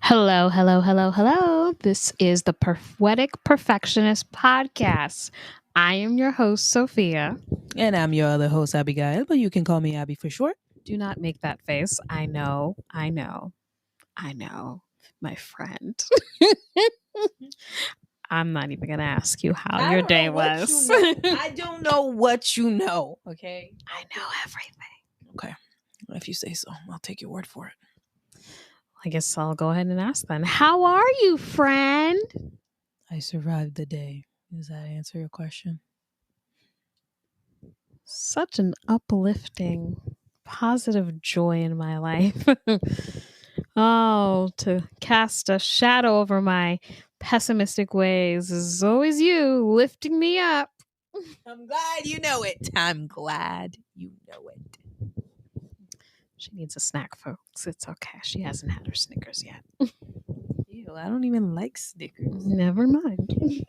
Hello, hello, hello, hello. This is the Poetic Perfectionist Podcast. I am your host, Sophia. And I'm your other host, Abigail, but you can call me Abby for short. Do not make that face. I know, my friend. I'm not even going to ask you how your day was. I don't know what you know, okay? I know everything. Okay. If you say so, I'll take your word for it. I guess I'll go ahead and ask then. How are you, friend? I survived the day. Does that answer your question? Such an uplifting, positive joy in my life. Oh, to cast a shadow over my pessimistic ways is always you lifting me up. I'm glad you know it. I'm glad you know it. She needs a snack, folks. It's okay. She hasn't had her Snickers yet. Ew, I don't even like Snickers. Never mind.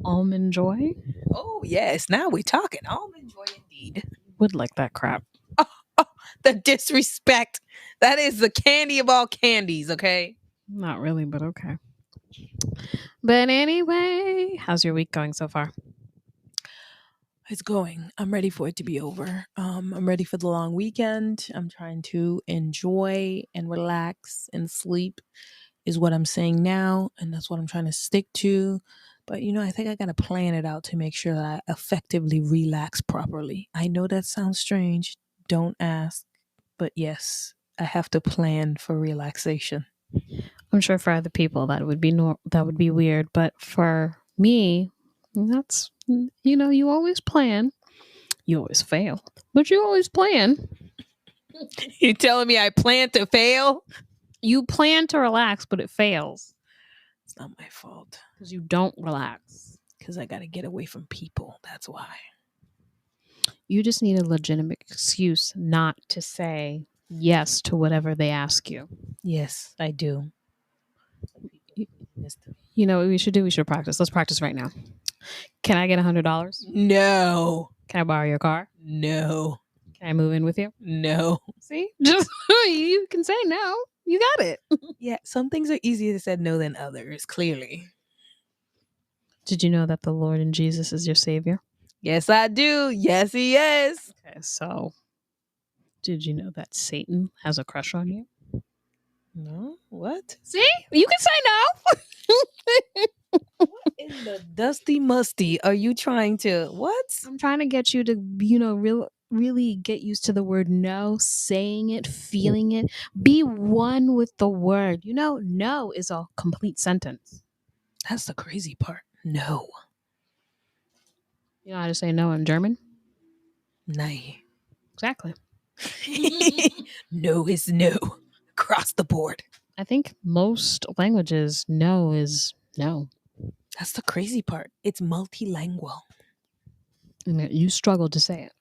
Almond Joy? Oh, yes. Now we're talking. Almond Joy indeed. Would like that crap. Oh, the disrespect. That is the candy of all candies, okay? Not really, but okay. But anyway, how's your week going so far? It's going. I'm ready for it to be over. I'm ready for the long weekend. I'm trying to enjoy and relax and sleep is what I'm saying now. And that's what I'm trying to stick to. But, I think I got to plan it out to make sure that I effectively relax properly. I know that sounds strange. Don't ask. But yes, I have to plan for relaxation. I'm sure for other people that would be weird, but for me, that's you always plan. You always fail, but you always plan. You telling me I plan to fail? You plan to relax, but it fails It's not my fault. because you don't relax. Because I got to get away from people. That's why. You just need a legitimate excuse not to say yes to whatever they ask you. Yes, I do. You know what we should do? We should practice. Let's practice right now. Can I get $100? No. Can I borrow your car? No. Can I move in with you? No. See? Just you can say no. You got it. Yeah, some things are easier to say no than others, clearly. Did you know that the Lord and Jesus is your savior? Yes, I do. Yes, he is. Okay, so did you know that Satan has a crush on you? No? What? See? You can say no. What in the dusty musty are you trying to... What? I'm trying to get you to, really get used to the word no, saying it, feeling it. Be one with the word. No is a complete sentence. That's the crazy part. No. You know how to say no in German? Nay. Exactly. No is no. Across the board. I think most languages, no is no. That's the crazy part. It's multilingual. And you struggle to say it.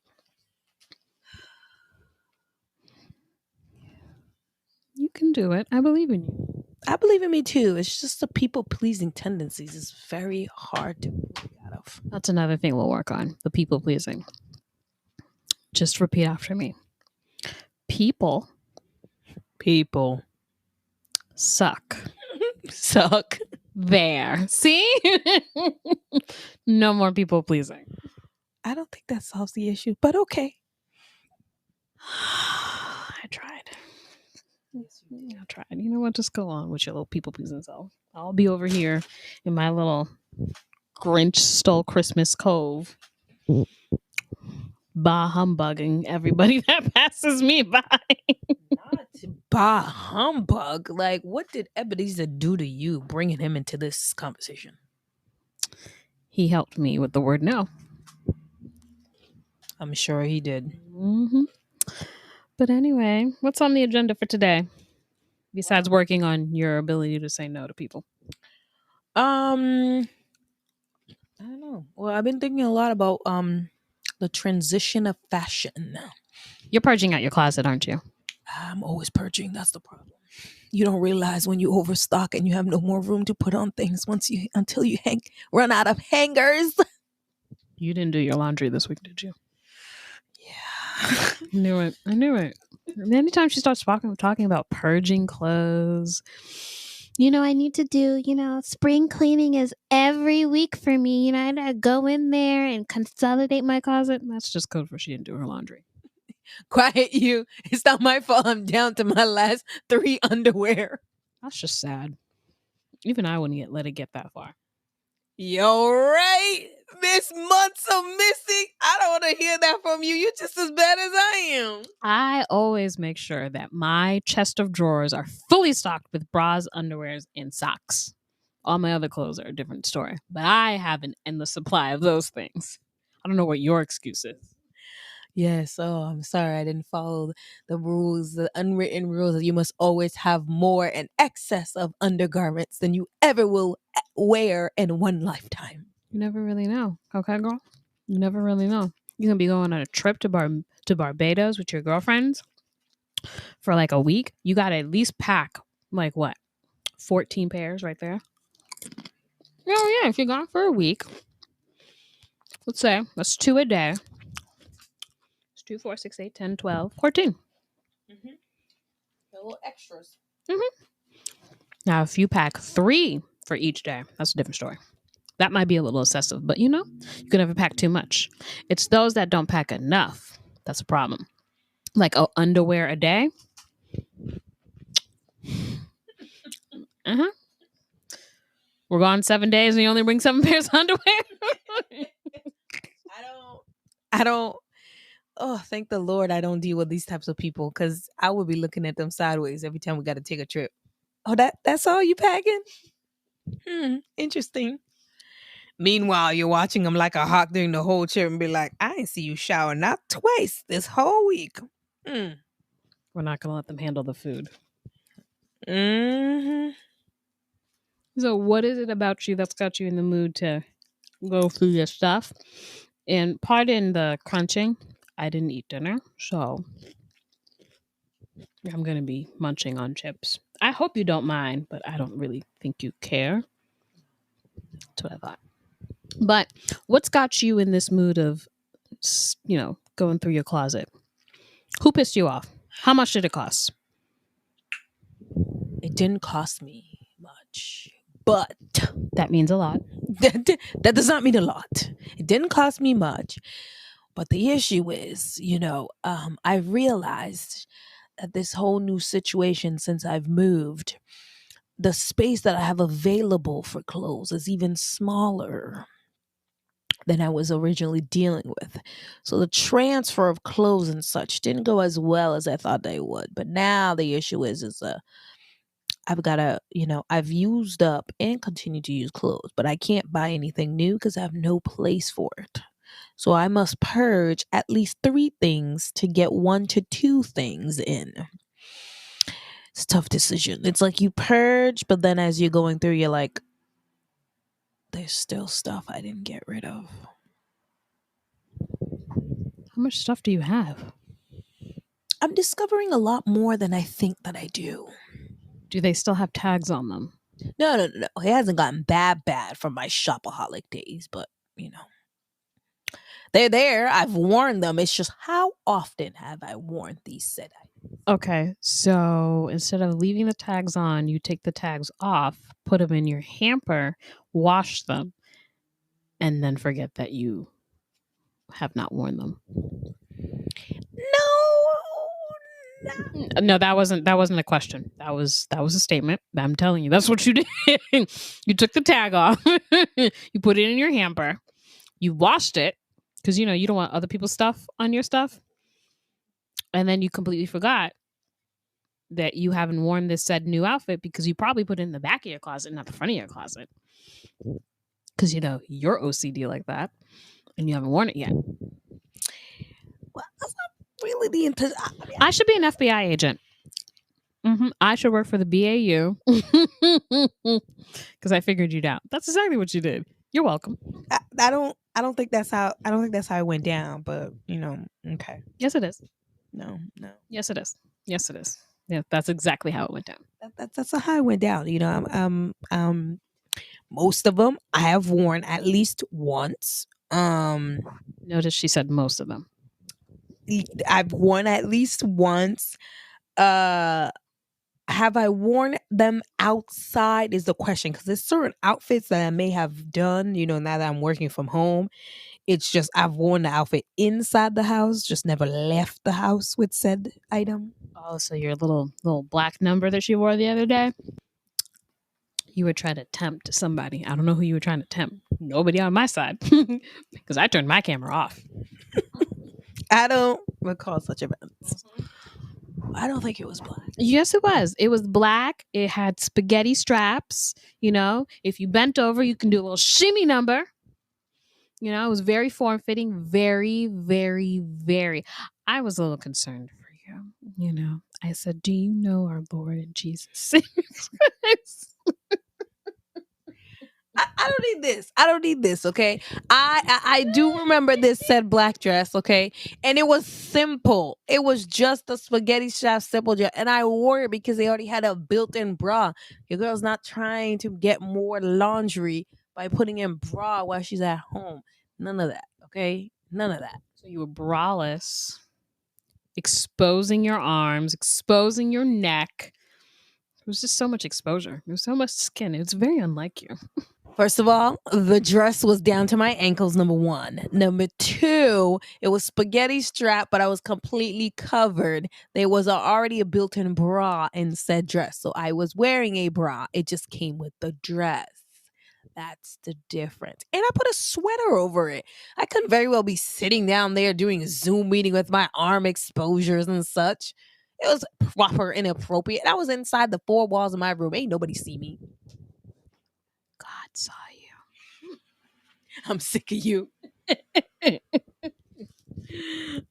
You can do it. I believe in you. I believe in me too. It's just the people-pleasing tendencies is very hard to break out of. That's another thing we'll work on. The people pleasing. Just repeat after me. People suck. Suck. There. See? No more people pleasing. I don't think that solves the issue, but okay. I tried. You know what? Just go on with your little people pleasing self. I'll be over here in my little Grinch stole Christmas cove. Bah humbugging everybody that passes me by. Not bah humbug. Like, what did Ebenezer do to you bringing him into this conversation? He helped me with the word no. I'm sure he did. Mm-hmm. But anyway, what's on the agenda for today? Besides working on your ability to say no to people. I don't know. Well, I've been thinking a lot about the transition of fashion. You're purging out your closet, aren't you? I'm always purging. That's the problem. You don't realize when you overstock and you have no more room to put on things until you run out of hangers. You didn't do your laundry this week, did you? Yeah. I knew it. And anytime she starts talking about purging clothes, I need to do, spring cleaning is every week for me. I gotta go in there and consolidate my closet. That's just code for she didn't do her laundry. Quiet you. It's not my fault. I'm down to my last 3 underwear. That's just sad. Even I wouldn't let it get that far. Yo, right? Miss months of missing. I don't want to hear that from you. You're just as bad as I am. I always make sure that my chest of drawers are fully stocked with bras, underwears, and socks. All my other clothes are a different story, but I have an endless supply of those things. I don't know what your excuse is. Yes. Oh, I'm sorry. I didn't follow the rules, the unwritten rules that you must always have more in excess of undergarments than you ever will wear in one lifetime. You never really know. Okay, girl? You never really know. You can be going on a trip to Barbados with your girlfriends for like a week. You got to at least pack like what? 14 pairs right there. Oh, yeah. If you're gone for a week, let's say that's 2 a day. It's 2, 4, 6, 8, 10, 12, 14. Mm-hmm. A little extras. Mm-hmm. Now, if you pack 3 for each day, that's a different story. That might be a little excessive, but you can never pack too much. It's those that don't pack enough that's a problem. Like underwear a day. Uh-huh. We're gone 7 days and you only bring 7 pairs of underwear. I don't. Oh, thank the Lord I don't deal with these types of people because I would be looking at them sideways every time we got to take a trip. Oh, that's all you packing? Interesting. Meanwhile, you're watching them like a hawk during the whole trip and be like, I ain't see you shower not twice this whole week. We're not going to let them handle the food. Mm-hmm. So what is it about you that's got you in the mood to go through your stuff? And pardon the crunching. I didn't eat dinner, so I'm going to be munching on chips. I hope you don't mind, but I don't really think you care. That's what I thought. But what's got you in this mood of, going through your closet? Who pissed you off? How much did it cost? It didn't cost me much, but That means a lot. that does not mean a lot. It didn't cost me much, but the issue is, I realized that this whole new situation since I've moved, the space that I have available for clothes is even smaller than I was originally dealing with. So the transfer of clothes and such didn't go as well as I thought they would. But now the issue is I've got to, I've used up and continue to use clothes, but I can't buy anything new because I have no place for it. So I must purge at least 3 things to get 1 to 2 things in. It's a tough decision. It's like you purge, but then as you're going through, you're like, there's still stuff I didn't get rid of. How much stuff do you have? I'm discovering a lot more than I think that I do. Do they still have tags on them? No. It hasn't gotten bad from my shopaholic days, but they're there. I've worn them. It's just how often have I worn these said items? Okay, so instead of leaving the tags on, you take the tags off, put them in your hamper, wash them, and then forget that you have not worn them. No, that wasn't a question. That was a statement. I'm telling you, that's what you did. You took the tag off, you put it in your hamper, you washed it because you don't want other people's stuff on your stuff, and then you completely forgot that you haven't worn this said new outfit because you probably put it in the back of your closet, not the front of your closet, because you're OCD like that, and you haven't worn it yet. Well, that's not really the intent. I should be an FBI agent. I should work for the BAU because I figured you out. That's exactly what you did. You're welcome. I don't think that's how it went down. But okay. Yes, it is. No. Yes, it is. Yes, it is. Yeah, that's exactly how it went down. That's how it went down. Most of them I have worn at least once. Notice she said most of them. I've worn at least once. Uh have I worn them outside is the question, because there's certain outfits that I may have done, now that I'm working from home. It's just I've worn the outfit inside the house, just never left the house with said item. Oh, so your little black number that she wore the other day, you were trying to tempt somebody. I don't know who you were trying to tempt. Nobody on my side, because I turned my camera off. I don't recall such events. I don't think it was black. Yes, it was. It was black. It had spaghetti straps. If you bent over, you can do a little shimmy number. It was very form fitting. Very, very, very. I was a little concerned for you. I said, "Do you know our Lord and Jesus?" I don't need this. I don't need this. Okay. I do remember this said black dress. Okay, and it was simple. It was just a spaghetti strap simple dress, and I wore it because they already had a built-in bra. Your girl's not trying to get more laundry by putting in bra while she's at home. None of that. Okay, none of that. So you were braless, exposing your arms, exposing your neck. It was just so much exposure. There was so much skin. It was very unlike you. First of all, the dress was down to my ankles, number one. Number two, it was spaghetti strap, but I was completely covered. There was already a built-in bra in said dress. So I was wearing a bra. It just came with the dress. That's the difference. And I put a sweater over it. I couldn't very well be sitting down there doing a Zoom meeting with my arm exposures and such. It was proper inappropriate. I was inside the four walls of my room. Ain't nobody see me. God saw you. I'm sick of you.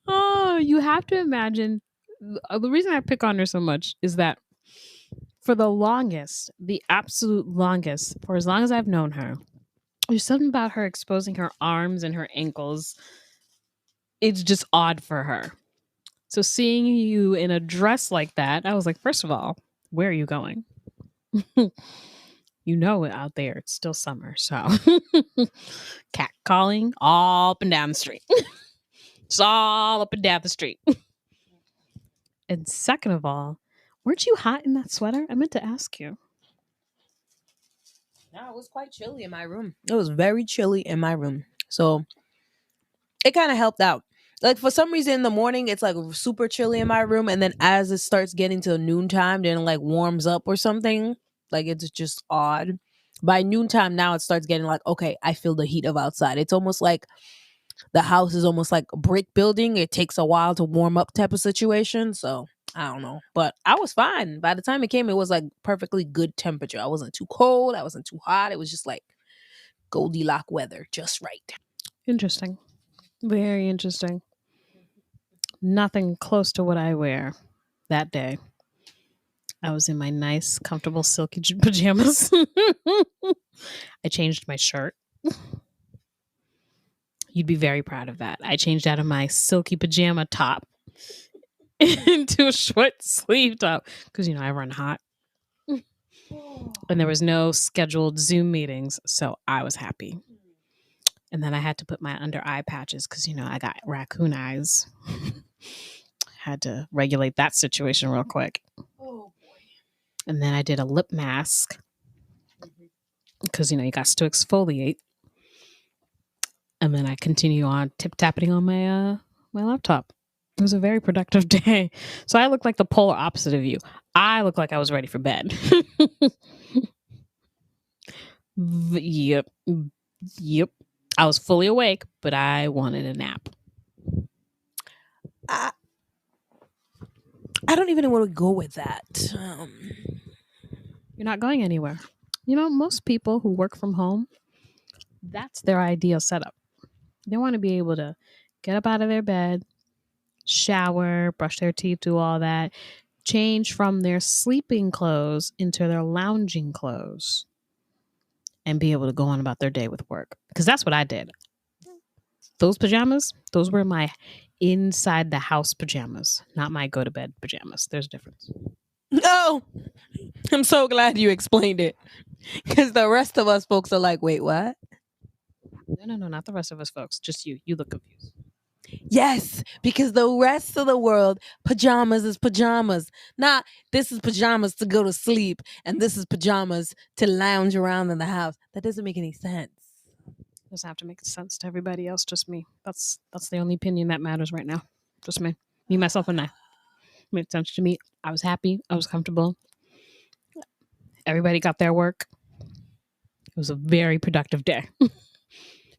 Oh, you have to imagine. The reason I pick on her so much is that for the longest, the absolute longest, for as long as I've known her, there's something about her exposing her arms and her ankles. It's just odd for her. So seeing you in a dress like that, I was like, first of all, where are you going? Out there, it's still summer. So cat calling all up and down the street. It's all up and down the street. And second of all, weren't you hot in that sweater? I meant to ask you. No, it was quite chilly in my room. It was very chilly in my room. So it kind of helped out. Like for some reason in the morning, it's like super chilly in my room. And then as it starts getting to noontime, then it like warms up or something. Like it's just odd. By noontime now, it starts getting like, okay, I feel the heat of outside. It's almost like the house is almost like a brick building. It takes a while to warm up type of situation. So I don't know. But I was fine. By the time it came, it was like perfectly good temperature. I wasn't too cold. I wasn't too hot. It was just like Goldilocks weather, just right. Interesting. Very interesting. Nothing close to what I wear that day. I was in my nice, comfortable, silky pajamas. I changed my shirt. You'd be very proud of that. I changed out of my silky pajama top into a short sleeve top because, I run hot. And there was no scheduled Zoom meetings, so I was happy. And then I had to put my under eye patches because, I got raccoon eyes. Had to regulate that situation real quick. Oh boy. And then I did a lip mask because, you got to exfoliate. And then I continue on tip-tapping on my laptop. It was a very productive day. So I look like the polar opposite of you. I look like I was ready for bed. Yep. I was fully awake, but I wanted a nap. I don't even know where to go with that. You're not going anywhere. Most people who work from home, that's their ideal setup. They want to be able to get up out of their bed, shower, brush their teeth, do all that, change from their sleeping clothes into their lounging clothes, and be able to go on about their day with work. Because that's what I did. Those pajamas, those were my inside the house pajamas, not my go to bed pajamas. There's a difference. No, I'm so glad you explained it, because the rest of us folks are like, wait, what? No, not the rest of us folks. Just you. You look confused. Yes, because the rest of the world, pajamas is pajamas. Not this is pajamas to go to sleep and this is pajamas to lounge around in the house. That doesn't make any sense. Doesn't have to make sense to everybody else, just me. That's the only opinion that matters right now. Just me, myself, and I. Made sense to me. I was happy. I was comfortable. Everybody got their work. It was a very productive day.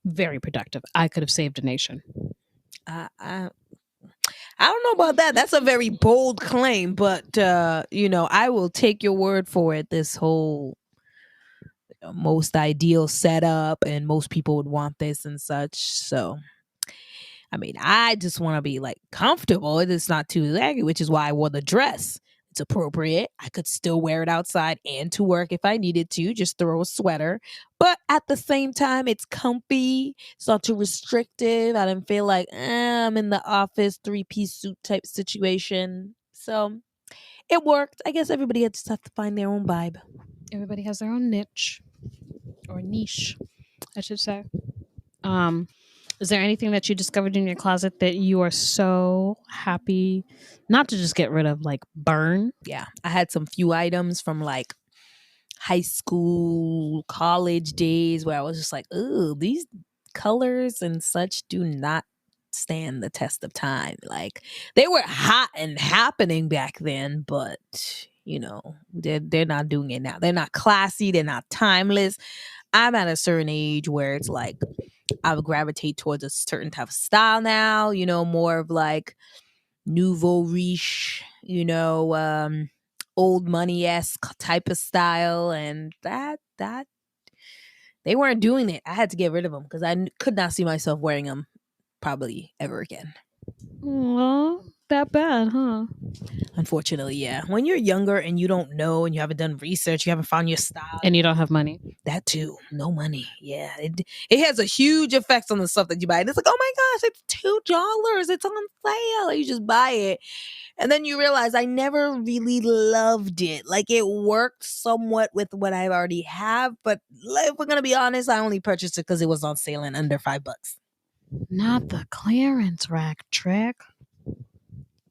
Very productive. I could have saved a nation. I, I I don't know about that. That's a very bold claim, but I will take your word for it. This whole most ideal setup, and most people would want this and such. So, I mean, I just want to be like comfortable. It's not too laggy, which is why I wore the dress. It's appropriate. I could still wear it outside and to work if I needed to, just throw a sweater. But at the same time, it's comfy. It's not too restrictive. I didn't feel like I'm in the office 3-piece suit type situation. So it worked. I guess everybody had just have to find their own vibe. Everybody has their own niche or niche, I should say. Is there anything that you discovered in your closet that you are so happy not to just get rid of, like burn? Yeah, I had some few items from like high school, college days where I was just like, ooh, these colors and such do not stand the test of time. Like they were hot and happening back then, but they're not doing it now. They're not classy, they're not timeless. I'm at a certain age where it's like I would gravitate towards a certain type of style now, more of like nouveau riche, old money esque type of style, and that they weren't doing it. I had to get rid of them because I could not see myself wearing them probably ever again. Well, that bad, huh? Unfortunately, yeah. When you're younger and you don't know and you haven't done research, you haven't found your style, And you don't have money. that too, no money. Yeah, it has a huge effect on the stuff that you buy. And it's like, oh my gosh, it's $2. It's on sale. You just buy it. And then you realize I never really loved it. Like it worked somewhat with what I already have, but if we're gonna be honest, I only purchased it because it was on sale and under $5. Not the clearance rack trick.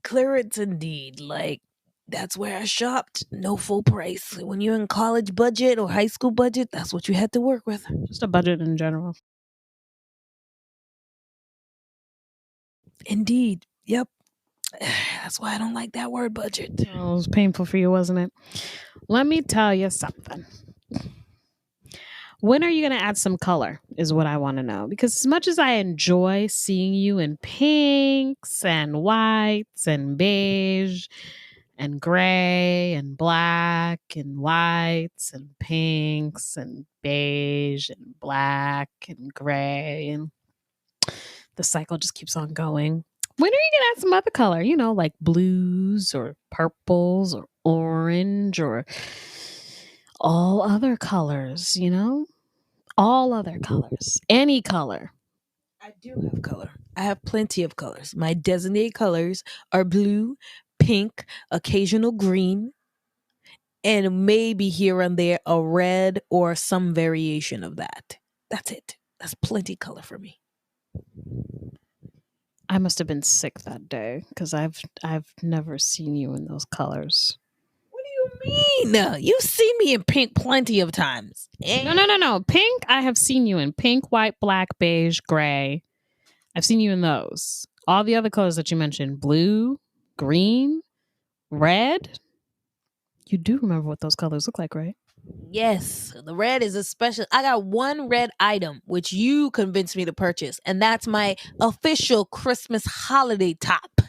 Clearance indeed. Like that's where I shopped. No full price. When you're in college budget or high school budget, that's what you had to work with. Just a budget in general. Indeed. Yep. That's why I don't like that word budget. Oh, it was painful for you, wasn't it? Let me tell you something. When are you going to add some color is what I want to know. Because as much as I enjoy seeing you in pinks and whites and beige and gray and black and whites and pinks and beige and black and gray, and the cycle just keeps on going. When are you going to add some other color? Like blues or purples or orange or all other colors, all other colors, any color. I do have color. I have plenty of colors. My designated colors are blue, pink, occasional green, and maybe here and there a red or some variation of that. That's it. That's plenty color for me. I must have been sick that day because I've never seen you in those colors. What do you mean? You've seen me in pink plenty of times. No. Pink, I have seen you in pink, white, black, beige, gray. I've seen you in those. All the other colors that you mentioned, blue, green, red. You do remember what those colors look like, right? Yes, the red is a special. I got one red item which you convinced me to purchase, and that's my official Christmas holiday top.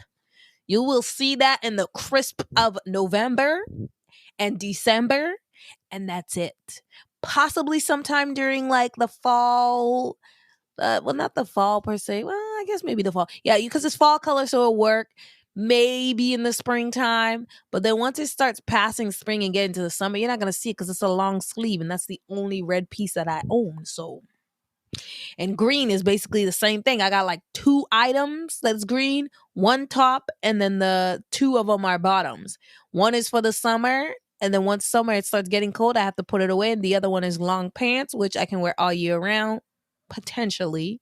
You will see that in the crisp of November and December, and that's it. Possibly sometime during like the fall. Well, not the fall per se. Well, I guess maybe the fall. Yeah, because it's fall color, so it'll work. Maybe in the springtime, but then once it starts passing spring and getting to the summer, you're not gonna see it because it's a long sleeve, and that's the only red piece that I own. So, and green is basically the same thing. I got like 2 items that's green, one top, and then the 2 of them are bottoms. One is for the summer, and then once summer it starts getting cold, I have to put it away. And the other one is long pants, which I can wear all year round, potentially.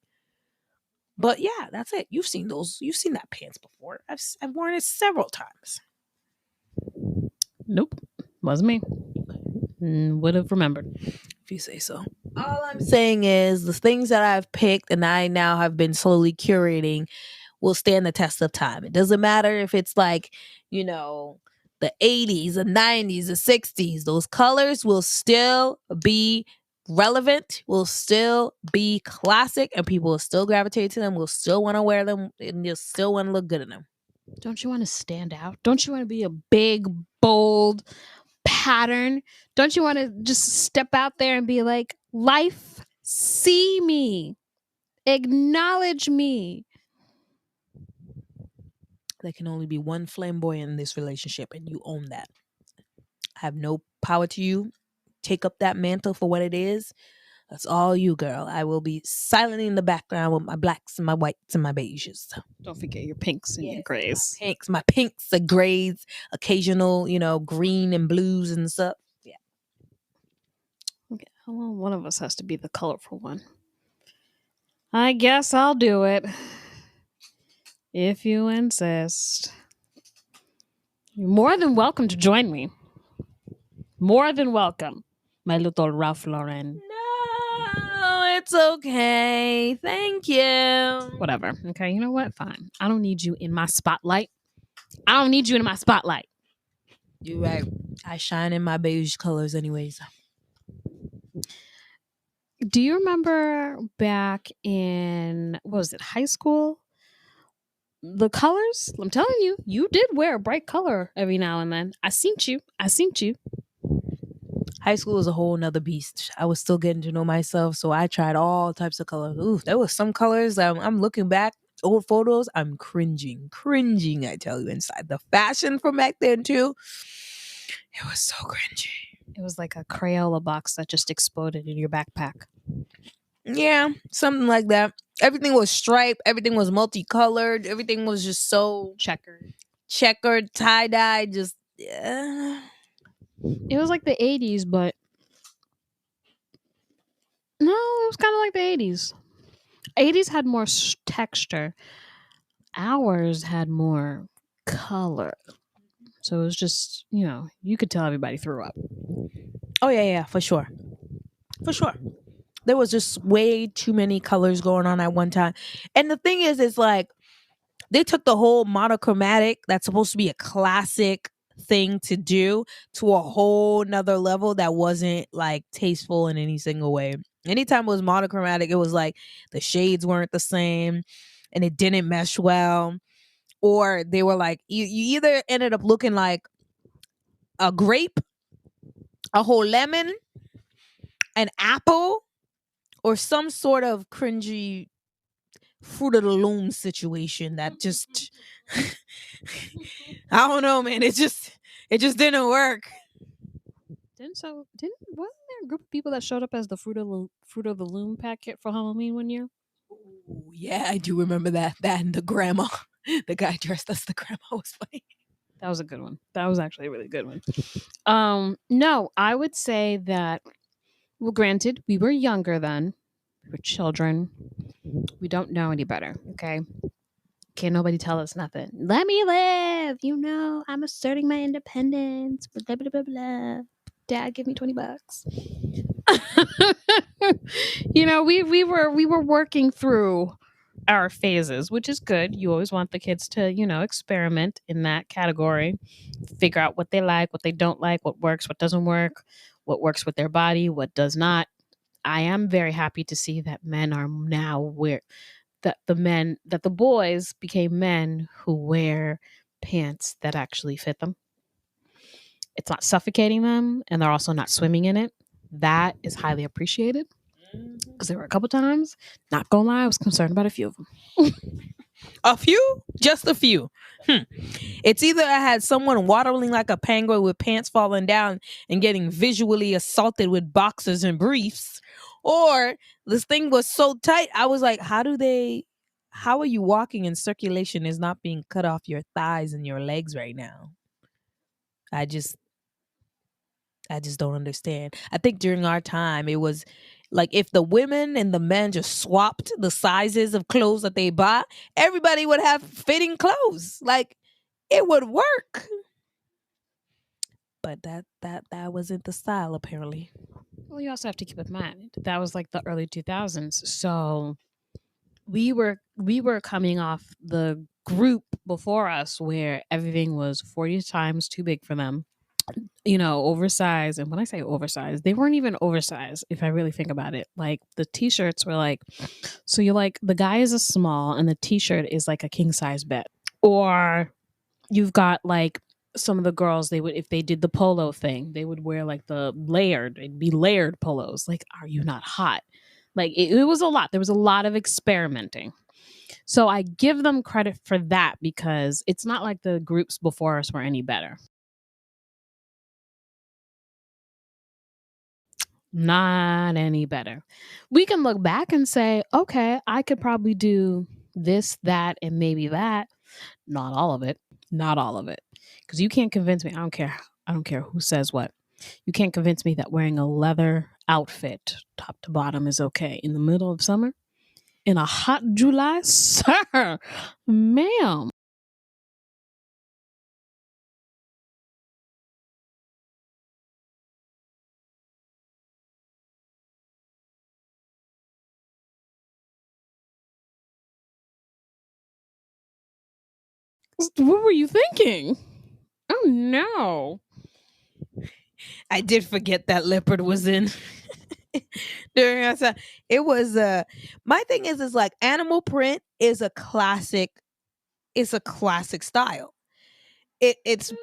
But yeah, that's it. You've seen those. You've seen that pants before. I've worn it several times. Nope, wasn't me. Would have remembered. If you say so. All I'm saying is the things that I've picked and I now have been slowly curating will stand the test of time. It doesn't matter if it's like, you know, the 80s, the 90s, the 60s. Those colors will still be relevant, will still be classic, and people will still gravitate to them, will still want to wear them, and you'll still want to look good in them. Don't you want to stand out? Don't you want to be a big, bold pattern? Don't you want to just step out there and be like, life, see me, acknowledge me? There can only be one flamboyant in this relationship, and you own that. I have no power to you. Take up that mantle for what it is. That's all you, girl. I will be silent in the background with my blacks and my whites and my beiges. Don't forget your pinks and your grays. My pinks, the grays, occasional, green and blues and stuff. Yeah. Okay, well, one of us has to be the colorful one. I guess I'll do it. If you insist. You're more than welcome to join me. More than welcome, my little Ralph Lauren. No, it's okay. Thank you. Whatever. Okay, you know what? Fine. I don't need you in my spotlight. I don't need you in my spotlight. You're right. I shine in my beige colors anyways. Do you remember back in, what was it, high school? The colors? I'm telling you, you did wear a bright color every now and then. I seen you. High school was a whole nother beast. I was still getting to know myself, so I tried all types of colors. Ooh, there was some colors. I'm looking back, old photos. I'm cringing. I tell you, inside the fashion from back then too. It was so cringy. It was like a Crayola box that just exploded in your backpack. Yeah, something like that. Everything was striped. Everything was multicolored. Everything was just so checkered, tie-dye. Just it was like the 80s, but no, it was kind of like the 80s. 80s had more texture. Ours had more color. So it was just, you could tell everybody threw up. Oh yeah, for sure. There was just way too many colors going on at one time. And the thing is, it's like they took the whole monochromatic that's supposed to be a classic thing to do to a whole nother level that wasn't like tasteful in any single way. Anytime it was monochromatic, it was like the shades weren't the same and it didn't mesh well. Or they were like, you either ended up looking like a grape, a whole lemon, an apple, or some sort of cringy Fruit of the Loom situation that just I don't know, man. It just didn't work. Wasn't there a group of people that showed up as the Fruit of the Loom packet for Halloween one year? Ooh, yeah, I do remember that. That and the grandma, the guy dressed as the grandma was funny. That was a good one. That was actually a really good one. No, I would say that. Well, granted, we were younger then. We were children. We don't know any better. Okay. Can't nobody tell us nothing. Let me live. I'm asserting my independence. Blah, blah, blah, blah. Dad, give me $20. We were working through our phases, which is good. You always want the kids to, experiment in that category, figure out what they like, what they don't like, what works, what doesn't work, what works with their body, what does not. I am very happy to see that men are now that the boys became men who wear pants that actually fit them. It's not suffocating them, and they're also not swimming in it. That is highly appreciated. Because there were a couple times, not gonna lie, I was concerned about a few of them. A few? Just a few. It's either I had someone waddling like a penguin with pants falling down and getting visually assaulted with boxers and briefs, or this thing was so tight, I was like, how are you walking and circulation is not being cut off your thighs and your legs right now? I just don't understand. I think during our time, it was Like if the women and the men just swapped the sizes of clothes that they buy, everybody would have fitting clothes. Like it would work. But that wasn't the style apparently. Well, you also have to keep in mind that was like the early 2000s. So we were coming off the group before us where everything was 40 times too big for them, oversized. And when I say oversized, they weren't even oversized if I really think about it. Like the t-shirts were like, so you're like, the guy is a small and the t-shirt is like a king size bed. Or you've got like some of the girls, they would, if they did the polo thing, they would wear like it'd be layered polos. Like, are you not hot? Like it was a lot. There was a lot of experimenting. So I give them credit for that because it's not like the groups before us were any better. Not any better. We can look back and say, okay, I could probably do this, that, and maybe that. Not all of it. Not all of it. Because you can't convince me. I don't care. I don't care who says what. You can't convince me that wearing a leather outfit, top to bottom, is okay in the middle of summer in a hot July, sir, ma'am. What were you thinking? Oh no. I did forget that leopard was in during our time. It was my thing is like animal print is a classic. It's a classic style. It's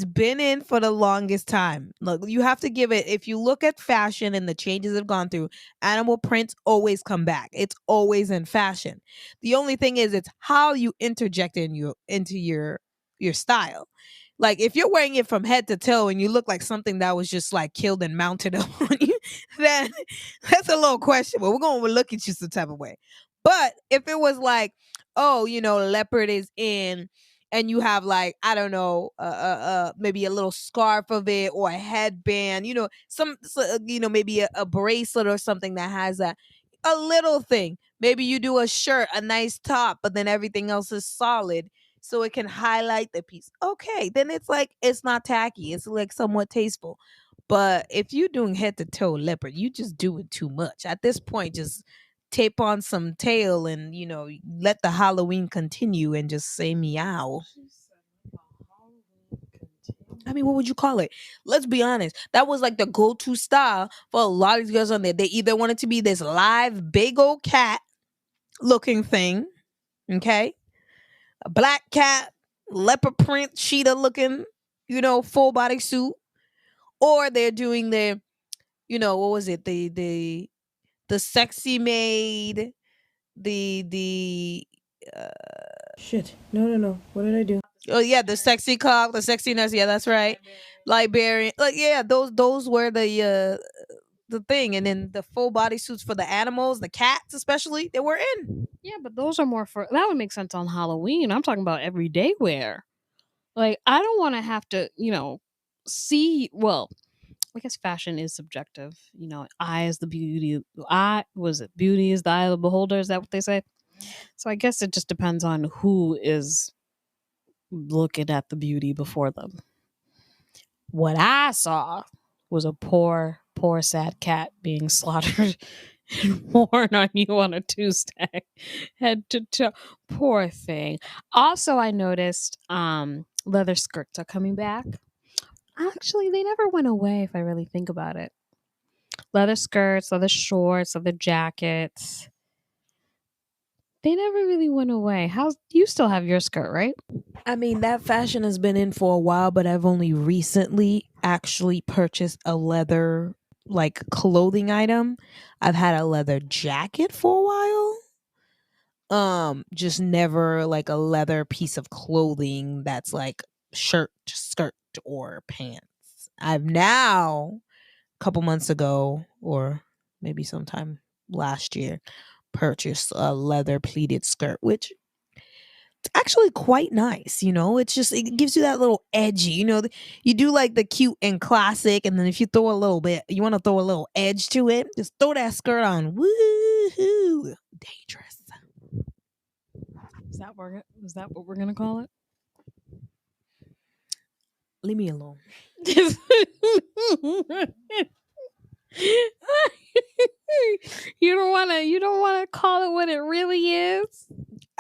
been in for the longest time. Look, you have to give it. If you look at fashion and the changes have gone through, animal prints always come back. It's always in fashion. The only thing is, it's how you interject into your style. Like if you're wearing it from head to toe and you look like something that was just like killed and mounted on you, then that's a little questionable. We're gonna look at you some type of way. But if it was like, oh, leopard is in, and you have like, I don't know, maybe a little scarf of it or a headband, maybe a bracelet or something that has a little thing. Maybe you do a shirt, a nice top, but then everything else is solid so it can highlight the piece. Okay, then it's like it's not tacky. It's like somewhat tasteful. But if you're doing head to toe leopard, you just do it too much. At this point, just tape on some tail and let the Halloween continue and just say meow. I mean, what would you call it? Let's be honest. That was like the go-to style for a lot of these girls on there. They either wanted to be this live big old cat looking thing, okay? A black cat, leopard print, cheetah looking, full body suit, or they're doing their, what was it? The sexy maid, the uh, Shit. No, no, no. What did I do? oh yeah, the sexy cock, the sexiness. Yeah, that's right. Liberian. Like yeah, those were the thing, and then the full body suits for the animals, the cats especially, they were in. Yeah, but those are more for that would make sense on Halloween. I'm talking about everyday wear. Like I don't want to have to, see. Well, I guess fashion is subjective. Eye is the beauty. Eye was it? Beauty is the eye of the beholder. Is that what they say? So I guess it just depends on who is looking at the beauty before them. What I saw was a poor, poor, sad cat being slaughtered and worn on you on a Tuesday, head to toe. Poor thing. Also, I noticed leather skirts are coming back. Actually, they never went away if I really think about it. Leather skirts, leather shorts, leather jackets. They never really went away. How you still have your skirt, right? I mean, that fashion has been in for a while, but I've only recently actually purchased a leather like clothing item. I've had a leather jacket for a while. Just never like a leather piece of clothing that's like shirt, skirt, or pants. I've now, a couple months ago, or maybe sometime last year, purchased a leather pleated skirt, which It's actually quite nice, it's just it gives you that little edgy, you do like the cute and classic, and then if you throw a little bit, you want to throw a little edge to it, just throw that skirt on. Woohoo! Dangerous. Is that what we're gonna call it? Leave me alone. You don't wanna call it what it really is.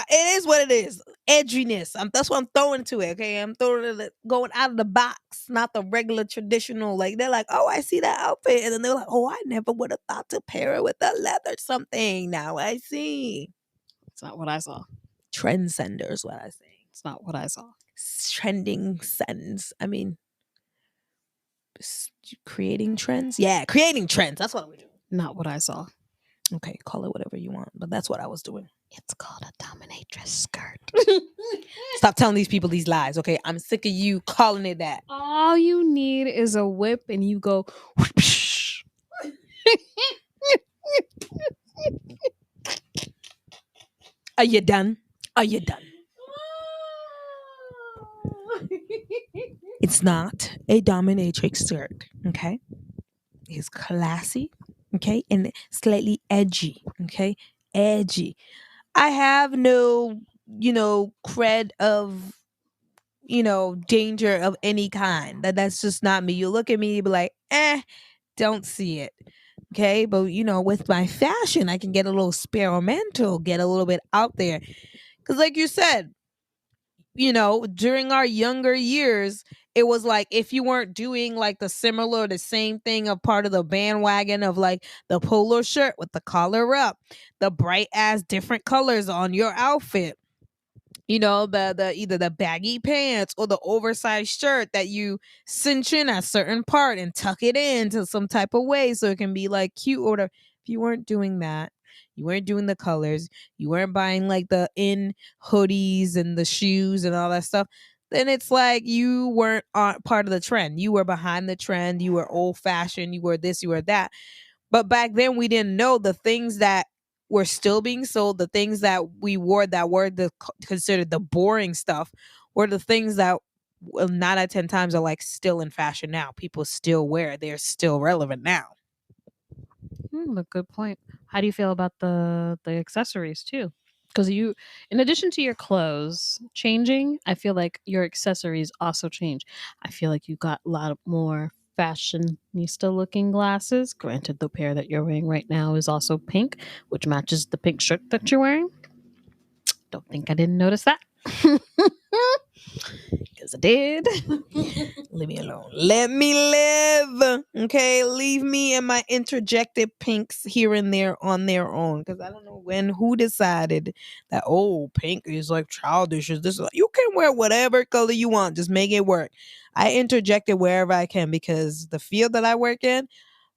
It is what it is. Edginess. That's what I'm throwing to it. Okay, I'm throwing it, going out of the box, not the regular traditional. Like they're like, oh, I see that outfit, and then they're like, oh, I never would have thought to pair it with a leather something. Now I see. It's not what I saw. Trendsetter is what I say. It's not what I saw. Trending sentence. I mean, creating trends. Yeah, creating trends. That's what we do. Not what I saw. Okay, call it whatever you want, but that's what I was doing. It's called a dominatrix skirt. Stop telling these people these lies, okay? I'm sick of you calling it that. All you need is a whip and you go whoosh. Are you done? Are you done? It's not a dominatrix skirt, okay? It's classy, okay? And slightly edgy, okay? Edgy. I have no, cred of, danger of any kind. That's just not me. You look at me, you be like, don't see it. Okay. But, with my fashion, I can get a little experimental, get a little bit out there. Because, like you said, during our younger years, it was like if you weren't doing like the same thing of part of the bandwagon of like the polo shirt with the collar up, the bright ass different colors on your outfit, the either the baggy pants or the oversized shirt that you cinch in a certain part and tuck it into some type of way so it can be like cute or whatever. If you weren't doing that, you weren't doing the colors, you weren't buying like the in hoodies and the shoes and all that stuff, then it's like you weren't part of the trend. You were behind the trend, you were old fashioned, you were this, you were that. But back then we didn't know the things that were still being sold, the things that we wore that were considered the boring stuff were the things that 9 out of 10 times are like still in fashion now. People still wear, they're still relevant now. A good point. How do you feel about the accessories too? Because you, in addition to your clothes changing, I feel like your accessories also change. I feel like you got a lot of more fashionista looking glasses. Granted, the pair that you're wearing right now is also pink, which matches the pink shirt that you're wearing. Don't think I didn't notice that. Because I did. Leave me alone. Let me live. Okay, leave me and my interjected pinks here and there on their own. Because I don't know who decided that pink is like childish. Is this you can wear whatever color you want, just make it work. I interjected wherever I can because the field that I work in,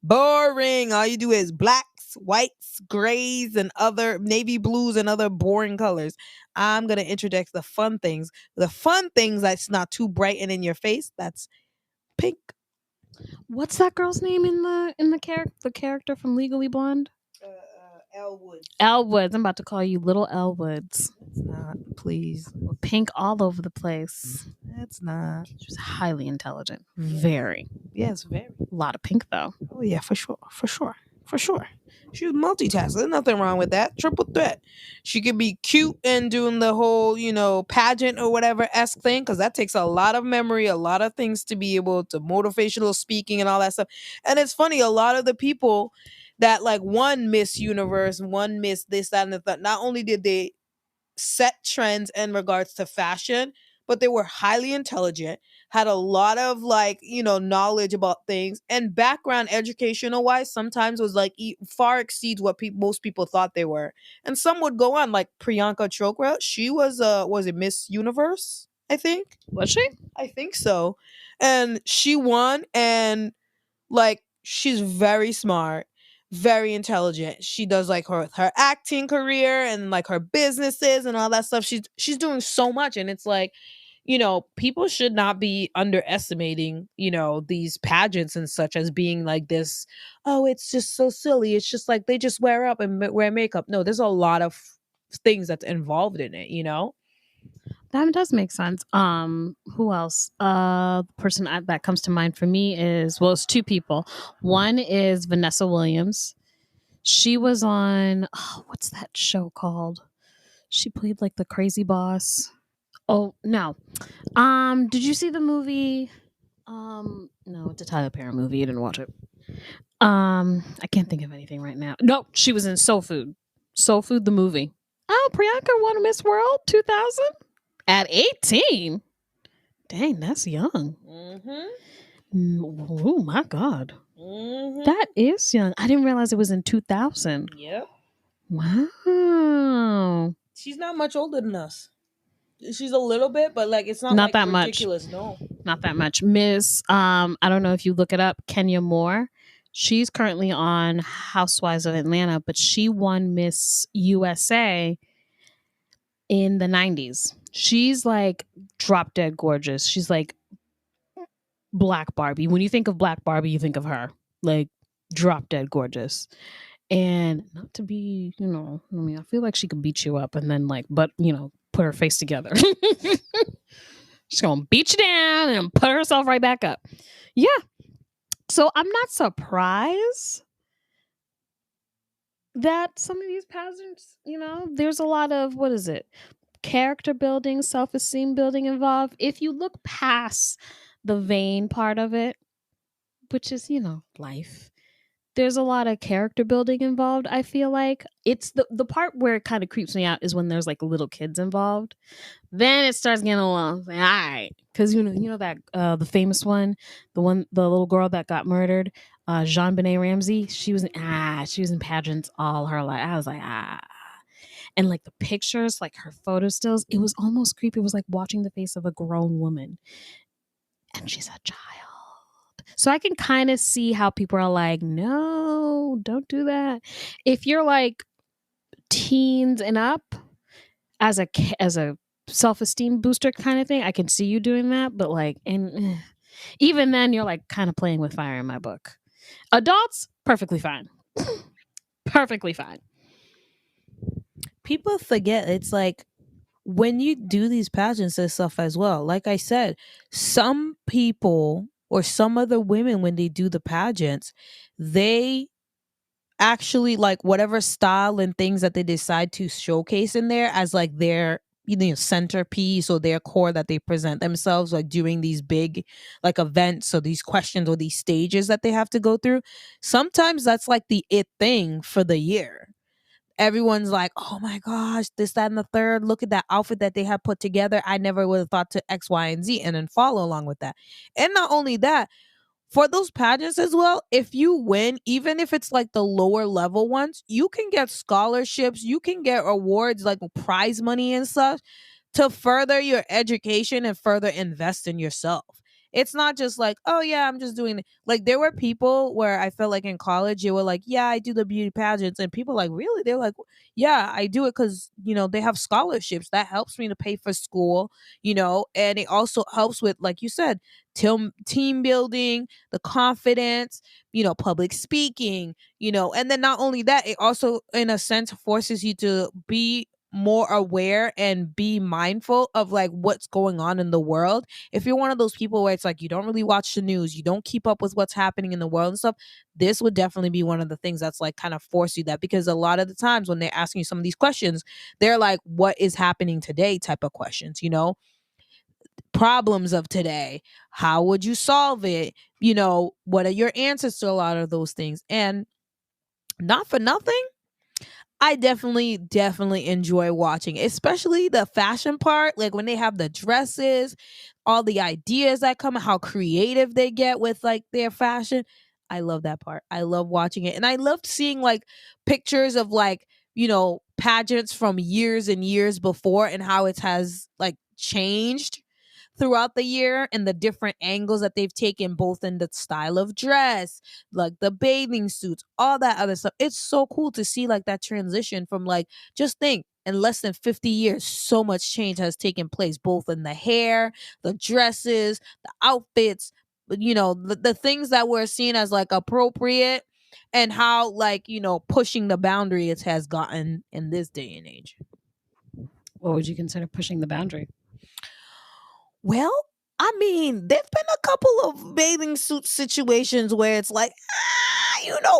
boring. All you do is blacks, whites, grays, and other navy blues and other boring colors. I'm gonna interject the fun things. The fun things that's not too bright and in your face. That's pink. What's that girl's name in the character from Legally Blonde? Elwood. Elwoods. I'm about to call you Little Elwoods. It's not, please. Pink all over the place. It's not. She was highly intelligent. Very. Yes, very. A lot of pink though. Oh yeah, for sure. She was multitasking. There's nothing wrong with that. Triple threat. She could be cute and doing the whole, pageant or whatever esque thing, because that takes a lot of memory, a lot of things to be able to motivational speaking and all that stuff. And it's funny, a lot of the people that like one Miss Universe, one Miss this, that, and the third, not only did they set trends in regards to fashion, but they were highly intelligent, had a lot of like, knowledge about things, and background educational wise sometimes was like far exceeds what most people thought they were. And some would go on, like Priyanka Chopra. She was it Miss Universe, I think. Was she? I think so. And she won, and like she's very smart, very intelligent. She does like her acting career and like her businesses and all that stuff. She's doing so much, and it's like, people should not be underestimating, these pageants and such as being like this, oh, it's just so silly. It's just like they just wear up and wear makeup. No, there's a lot of things that's involved in it, that does make sense. Who else? The person that comes to mind for me is, well, it's two people. One is Vanessa Williams. She was on, what's that show called? She played like the crazy boss. Oh no. Did you see the movie? No, it's a Tyler Perry movie. You didn't watch it. I can't think of anything right now. No, she was in Soul Food. Soul Food, the movie. Oh, Priyanka won Miss World 2000 at 18. Dang, that's young. Oh my God. That is young. I didn't realize it was in 2000. Yep. Wow. She's not much older than us. She's a little bit, but like it's not Not like that ridiculous. much. No. Not that much. Miss, I don't know if you look it up, Kenya Moore. She's currently on Housewives of Atlanta, but she won Miss USA in the 90s. She's like drop dead gorgeous. She's like Black Barbie. When you think of Black Barbie, you think of her. Like drop dead gorgeous. And not to be, I mean, I feel like she could beat you up and then but put her face together. She's gonna beat you down and put herself right back up. Yeah. So I'm not surprised that some of these pageants, there's a lot of, what is it? Character building, self-esteem building involved. If you look past the vain part of it, which is, life, there's a lot of character building involved. I feel like it's the part where it kind of creeps me out is when there's like little kids involved. Then it starts getting a little, all right, because that the famous one, the little girl that got murdered, Jean Benet Ramsey. She was in pageants all her life. I was like and like the pictures, like her photo stills, it was almost creepy. It was like watching the face of a grown woman, and she's a child. So I can kind of see how people are like, no, don't do that. If you're like teens and up, as a self-esteem booster kind of thing, I can see you doing that. But like, and even then, you're like kind of playing with fire in my book. Adults, perfectly fine. Perfectly fine. People forget it's like when you do these pageants and stuff as well, like I said, some people or some other women, when they do the pageants, they actually like whatever style and things that they decide to showcase in there as like their centerpiece or their core that they present themselves like during these big like events or these questions or these stages that they have to go through. Sometimes that's like the it thing for the year. Everyone's like, oh my gosh, this, that, and the third. Look at that outfit that they have put together. I never would have thought to X, Y, and Z, and then follow along with that. And not only that, for those pageants as well, if you win, even if it's like the lower level ones, you can get scholarships, you can get awards like prize money and stuff to further your education and further invest in yourself. It's not just like, oh yeah, I'm just doing it. Like there were people where I felt like in college, they were like, yeah, I do the beauty pageants. And people like, really? They're like, yeah, I do it because, they have scholarships. That helps me to pay for school, and it also helps with, like you said, team building, the confidence, public speaking, and then not only that, it also, in a sense, forces you to be more aware and be mindful of like what's going on in the world. If you're one of those people where it's like you don't really watch the news, you don't keep up with what's happening in the world and stuff, this would definitely be one of the things that's like kind of force you that, because a lot of the times when they're asking you some of these questions, they're like, what is happening today type of questions, problems of today, how would you solve it, what are your answers to a lot of those things. And not for nothing, I definitely enjoy watching, especially the fashion part. Like when they have the dresses, all the ideas that come, how creative they get with like their fashion. I love that part. I love watching it. And I loved seeing like pictures of like, pageants from years and years before and how it has like changed throughout the year and the different angles that they've taken, both in the style of dress, like the bathing suits, all that other stuff. It's so cool to see like that transition from like, just think, in less than 50 years, so much change has taken place, both in the hair, the dresses, the outfits, the things that were seen as like appropriate, and how like, pushing the boundary it has gotten in this day and age. What would you consider pushing the boundary? Well, I mean, there've been a couple of bathing suit situations where it's like,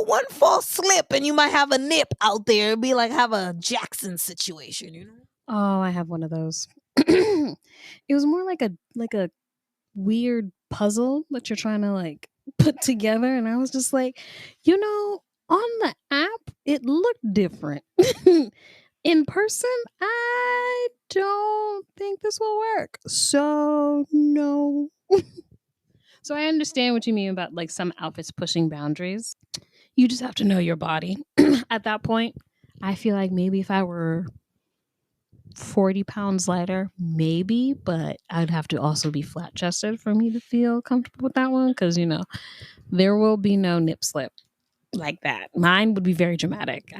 one false slip and you might have a nip out there. It'd be like have a Jackson situation, you know? Oh, I have one of those. It was more like a weird puzzle that you're trying to like put together, and I was just like, on the app it looked different. In person, I don't think this will work. So no. So I understand what you mean about like some outfits pushing boundaries. You just have to know your body. At that point, I feel like maybe if I were 40 pounds lighter, maybe, but I'd have to also be flat chested for me to feel comfortable with that one because, there will be no nip slip like that. Mine would be very dramatic.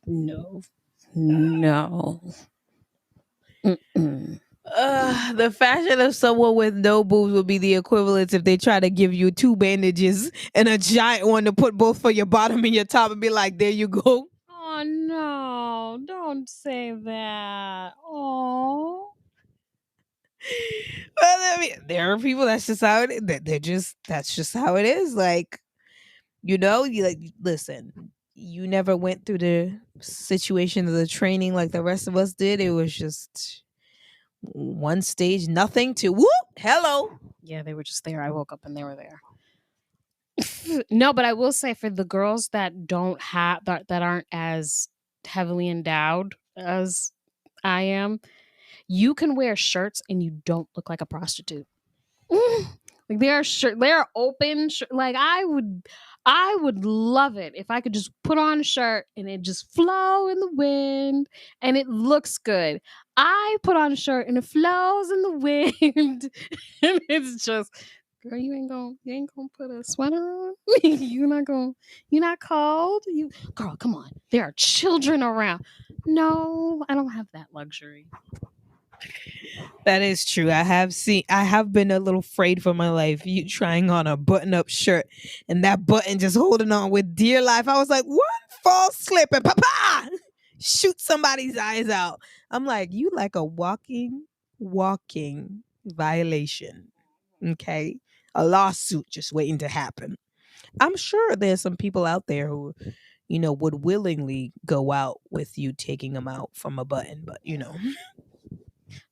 No, no. Mm-mm. The fashion of someone with no boobs would be the equivalent if they try to give you two bandages and a giant one to put both for your bottom and your top and be like, there you go. Oh, no, don't say that. Oh. Well, I mean, there are people that's just how that's just how it is. Like, you like listen, you never went through the situation of the training like the rest of us did. It was just one stage, nothing to whoop, hello. Yeah, they were just there. I woke up and they were there. No, but I will say for the girls that don't have that aren't as heavily endowed as I am, you can wear shirts and you don't look like a prostitute. Like they are open. Like I would love it if I could just put on a shirt and it just flow in the wind and it looks good. I put on a shirt and it flows in the wind and it's just, girl, you ain't gonna put a sweater on. You're not cold. Girl, come on. There are children around. No, I don't have that luxury. That is true. I have been a little afraid for my life. You trying on a button-up shirt and that button just holding on with dear life. I was like, one false slip and papa shoot somebody's eyes out. I'm like, you like a walking violation. Okay. A lawsuit just waiting to happen. I'm sure there's some people out there who, would willingly go out with you taking them out from a button, but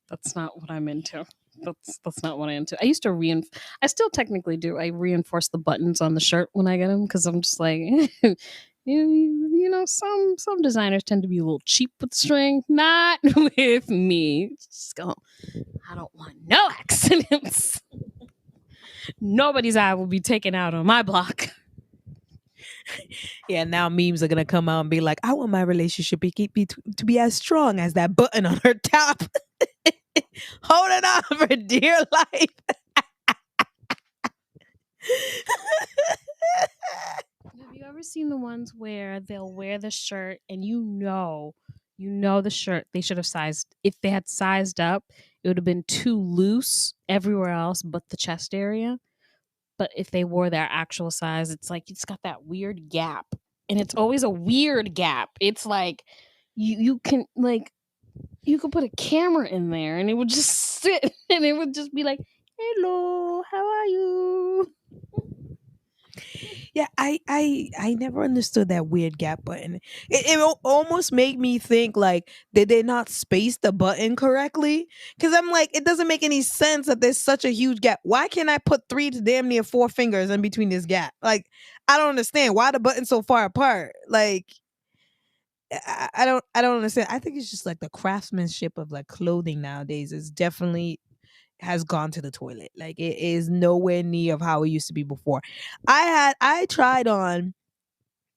That's not what I'm into. That's not what I'm into. I used to I still technically do. I reinforce the buttons on the shirt when I get them because I'm just like, some designers tend to be a little cheap with the string. Not with me. Just go. I don't want no accidents. Nobody's eye will be taken out on my block. Yeah, now memes are gonna come out and be like, I want my relationship to be as strong as that button on her top. Holding on for dear life. Have you ever seen the ones where they'll wear the shirt and the shirt they should have sized, if they had sized up, it would have been too loose everywhere else but the chest area. But if they wore their actual size, it's like it's got that weird gap. And it's always a weird gap. It's like you can put a camera in there and it would just sit and it would just be like, hello, how are you? Yeah, I never understood that weird gap button. It almost made me think like, did they not space the button correctly? Because I'm like, it doesn't make any sense that there's such a huge gap. Why can't I put 3 to damn near 4 fingers in between this gap? Like, I don't understand why the button's so far apart. Like, I don't understand. I think it's just like the craftsmanship of like clothing nowadays is definitely has gone to the toilet. Like it is nowhere near of how it used to be before. I tried on,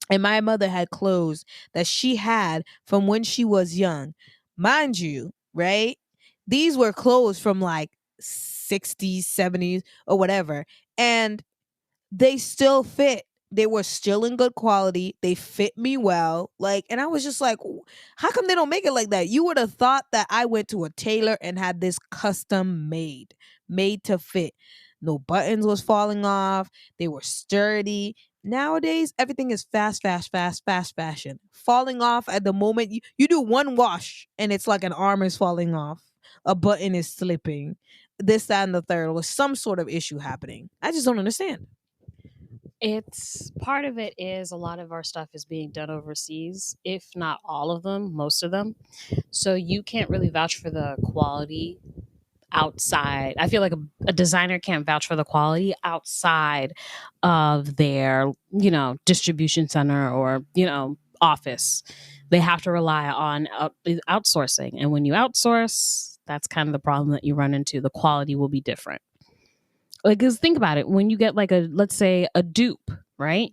and my mother had clothes that she had from when she was young. Mind you, right? These were clothes from like 60s, 70s or whatever. And they still fit. They were still in good quality. They fit me well. Like, and I was just like, how come they don't make it like that? You would have thought that I went to a tailor and had this custom made to fit. No buttons was falling off. They were sturdy. Nowadays, everything is fast fashion. Falling off at the moment you do one wash and it's like an arm is falling off. A button is slipping. this, that, and the third was some sort of issue happening. I just don't understand. It's part of it is a lot of our stuff is being done overseas, if not all of them, most of them. So you can't really vouch for the quality outside. I feel like a designer can't vouch for the quality outside of their, distribution center or, office. They have to rely on outsourcing. And when you outsource, that's kind of the problem that you run into. The quality will be different. Like, cause think about it. When you get like let's say a dupe, right?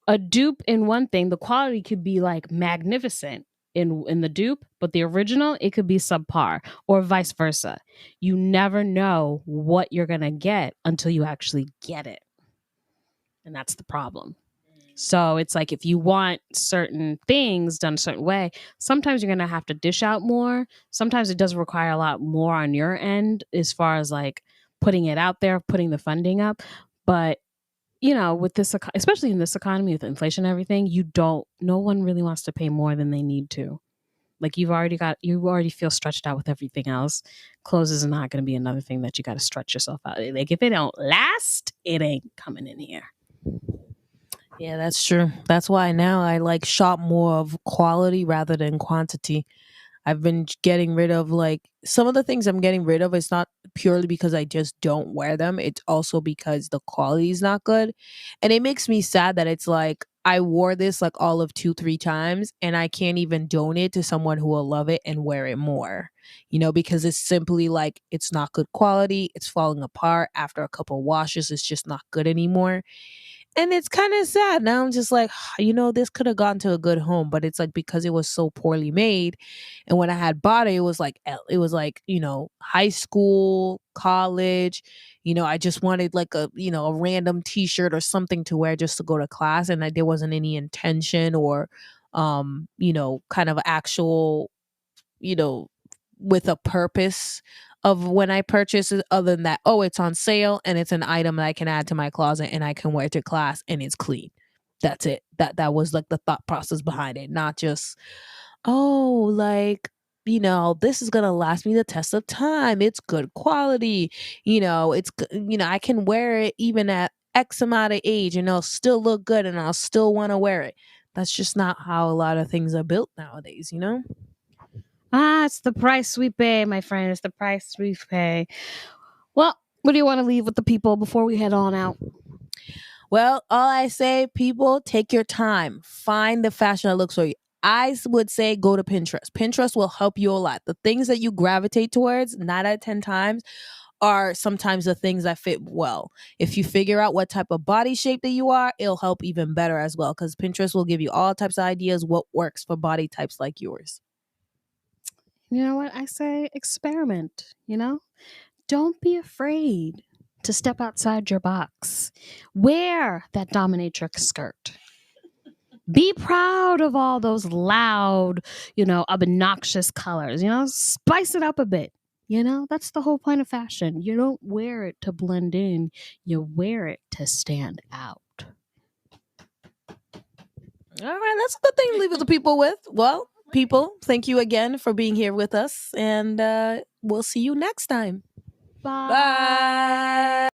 A dupe in one thing, the quality could be like magnificent in the dupe, but the original, it could be subpar, or vice versa. You never know what you're gonna get until you actually get it. And that's the problem. So it's like if you want certain things done a certain way, sometimes you're going to have to dish out more. Sometimes it does require a lot more on your end as far as like putting it out there, putting the funding up. But, with this, especially in this economy with inflation and everything, no one really wants to pay more than they need to. Like you already feel stretched out with everything else. Clothes is not going to be another thing that you got to stretch yourself out. Like if it don't last, it ain't coming in here. Yeah, that's true. That's why now I like shop more of quality rather than quantity. I've been getting rid of like some of the things I'm getting rid of. It's not purely because I just don't wear them. It's also because the quality is not good. And it makes me sad that it's like I wore this like all of 2-3 times and I can't even donate to someone who will love it and wear it more. Because it's simply like it's not good quality. It's falling apart after a couple washes. It's just not good anymore. And it's kind of sad. Now I'm just like, this could have gone to a good home, but it's like because it was so poorly made. And when I had bought it, it was like, high school, college. I just wanted like a random t-shirt or something to wear just to go to class. And there wasn't any intention or, kind of actual, you know, with a purpose of when I purchase it, other than that, oh, it's on sale and it's an item that I can add to my closet and I can wear to class and it's clean. That's it. That was like the thought process behind it, not just, oh, like, this is gonna last me the test of time. It's good quality. I can wear it even at X amount of age and it'll still look good and I'll still want to wear it. That's just not how a lot of things are built nowadays. It's the price we pay, my friend. It's the price we pay. Well, what do you want to leave with the people before we head on out? Well, all I say, people, take your time. Find the fashion that looks for you. I would say go to Pinterest. Pinterest will help you a lot. The things that you gravitate towards, 9 out of 10 times, are sometimes the things that fit well. If you figure out what type of body shape that you are, it'll help even better as well because Pinterest will give you all types of ideas what works for body types like yours. You know what? I say experiment, Don't be afraid to step outside your box. Wear that dominatrix skirt. Be proud of all those loud, obnoxious colors. Spice it up a bit. That's the whole point of fashion. You don't wear it to blend in. You wear it to stand out. All right, that's a good thing to leave the people with. Well, people, thank you again for being here with us, and we'll see you next time. Bye. Bye.